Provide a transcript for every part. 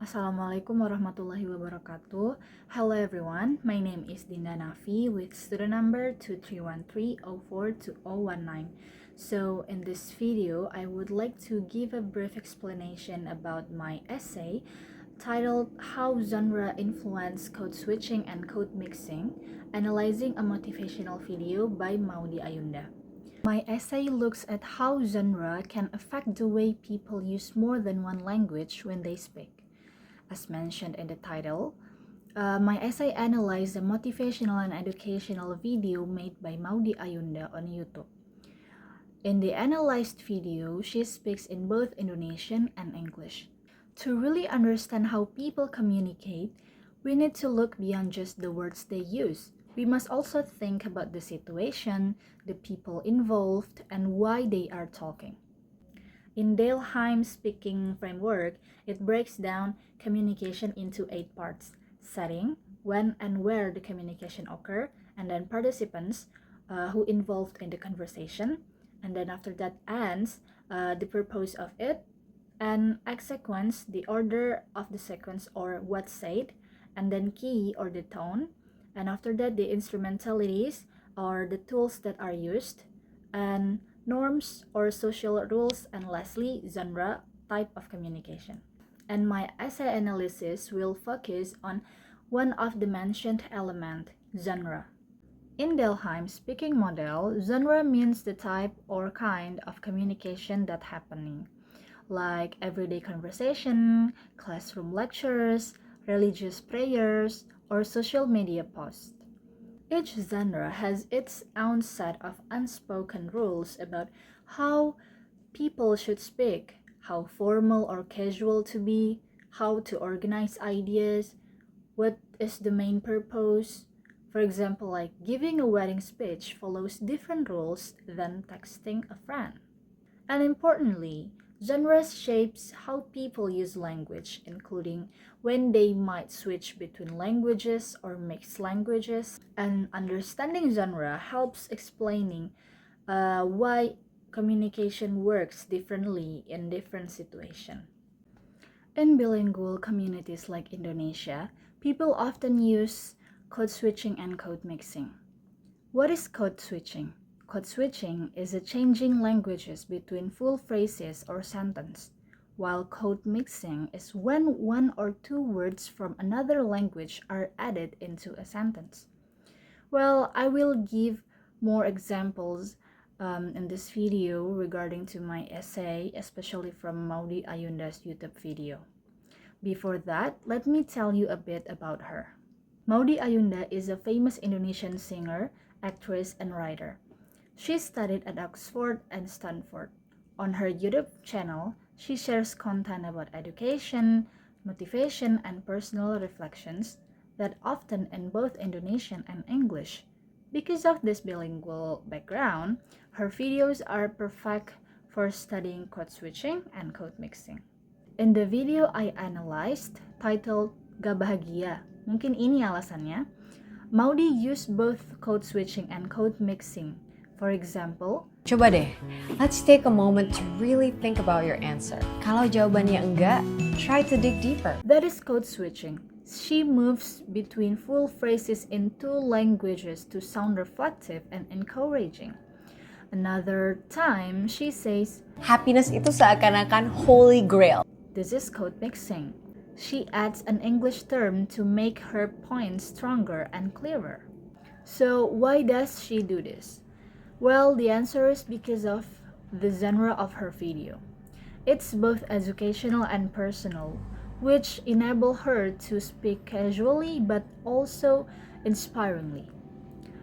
Assalamualaikum warahmatullahi wabarakatuh. Hello everyone, my name is Dinda Naafi with student number 2313042019. So in this video, I would like to give a brief explanation about my essay titled How Genre Influence Code Switching and Code Mixing, analyzing a motivational video by Maudy Ayunda. My essay looks at how genre can affect the way people use more than one language when they speak. As mentioned in the title, my essay analyzed a motivational and educational video made by Maudy Ayunda on YouTube. In the analyzed video, she speaks in both Indonesian and English. To really understand how people communicate, we need to look beyond just the words they use. We must also think about the situation, the people involved, and why they are talking. In Dalheim's speaking framework, it breaks down communication into 8 parts: setting, when and where the communication occur, and then participants who involved in the conversation, and then after that ends, the purpose of it, and X sequence, the order of the sequence or what's said, and then key or the tone, and after that the instrumentalities or the tools that are used, and norms or social rules, and lastly, genre, type of communication. And my essay analysis will focus on one of the mentioned element, genre. In Dalheim's speaking model, genre means the type or kind of communication that happening, like everyday conversation, classroom lectures, religious prayers, or social media posts. Each genre has its own set of unspoken rules about how people should speak, how formal or casual to be, how to organize ideas, what is the main purpose. For example, like giving a wedding speech follows different rules than texting a friend. And importantly, genres shapes how people use language, including when they might switch between languages or mix languages. And understanding genre helps explaining why communication works differently in different situations. In bilingual communities like Indonesia, people often use code switching and code mixing. What is code switching? Code switching is a changing languages between full phrases or sentence, while code mixing is when one or two words from another language are added into a sentence. Well, I will give more examples in this video regarding to my essay, especially from Maudy Ayunda's YouTube video. Before that, let me tell you a bit about her. Maudy Ayunda is a famous Indonesian singer, actress, and writer. She studied at Oxford and Stanford. On her YouTube channel, she shares content about education, motivation, and personal reflections that often in both Indonesian and English. Because of this bilingual background, her videos are perfect for studying code switching and code mixing. In the video I analyzed, titled Gak Bahagia, mungkin ini alasannya, Maudy used both code switching and code mixing. For example, coba deh, let's take a moment to really think about your answer. Kalau jawabannya enggak, try to dig deeper. That is code switching. She moves between full phrases in two languages to sound reflective and encouraging. Another time, she says, Happiness itu seakan-akan holy grail. This is code mixing. She adds an English term to make her point stronger and clearer. So why does she do this? Well, the answer is because of the genre of her video. It's both educational and personal, which enable her to speak casually but also inspiringly.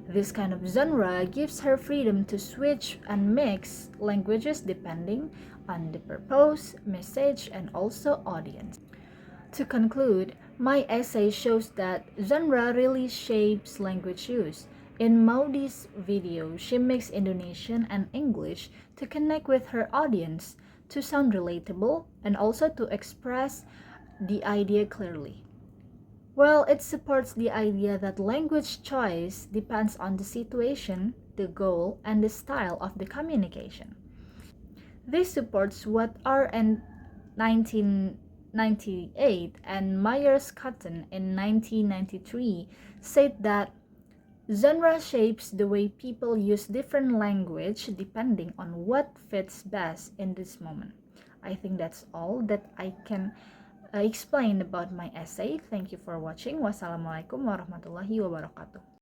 This kind of genre gives her freedom to switch and mix languages depending on the purpose, message, and also audience. To conclude, my essay shows that genre really shapes language use. In Maudy's video, she mixed Indonesian and English to connect with her audience, to sound relatable, and also to express the idea clearly. Well, it supports the idea that language choice depends on the situation, the goal, and the style of the communication. This supports what R and 19 1998 and Myers-Cotton in 1993 said that genre shapes the way people use different language depending on what fits best in this moment. I think that's all that I can explain about my essay. Thank you for watching. Wassalamualaikum warahmatullahi wabarakatuh.